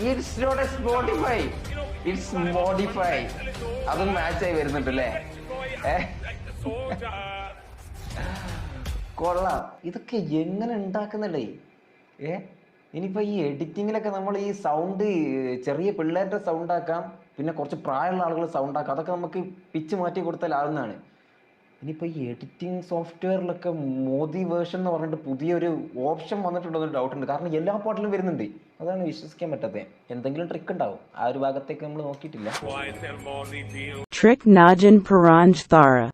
It's not a Spotify, it's modify. അതും മാച്ചായി വരുന്നുണ്ടല്ലേ? കൊള്ളാം. ഇതൊക്കെ എങ്ങനെ ഉണ്ടാക്കുന്നുണ്ടേ? ഇനിയിപ്പോൾ ഈ എഡിറ്റിങ്ങിലൊക്കെ നമ്മൾ ഈ സൗണ്ട് ചെറിയ പിള്ളേരുടെ സൗണ്ട് ആക്കാം, പിന്നെ കുറച്ച് പ്രായമുള്ള ആളുകൾ സൗണ്ട് ആക്കാം. അതൊക്കെ നമുക്ക് പിച്ച് മാറ്റി കൊടുത്താൽ ആവുന്നതാണ്. ഇനിയിപ്പോൾ ഈ എഡിറ്റിംഗ് സോഫ്റ്റ്വെയറിലൊക്കെ മോദി വേർഷൻ എന്ന് പറഞ്ഞിട്ട് പുതിയൊരു ഓപ്ഷൻ വന്നിട്ടുണ്ടെന്നൊരു ഡൗട്ട് ഉണ്ട്. കാരണം എല്ലാ പാട്ടിലും വരുന്നുണ്ട്. അതാണ് വിശ്വസിക്കാൻ പറ്റാത്തത്. എന്തെങ്കിലും ട്രിക്ക് ഉണ്ടാവും. ആ ഒരു ഭാഗത്തേക്ക് നമ്മൾ നോക്കിയിട്ടില്ല. Trick Najin Paranj Thara.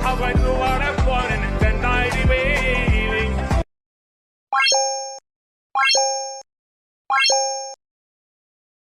Have I know what I'm wanting and then I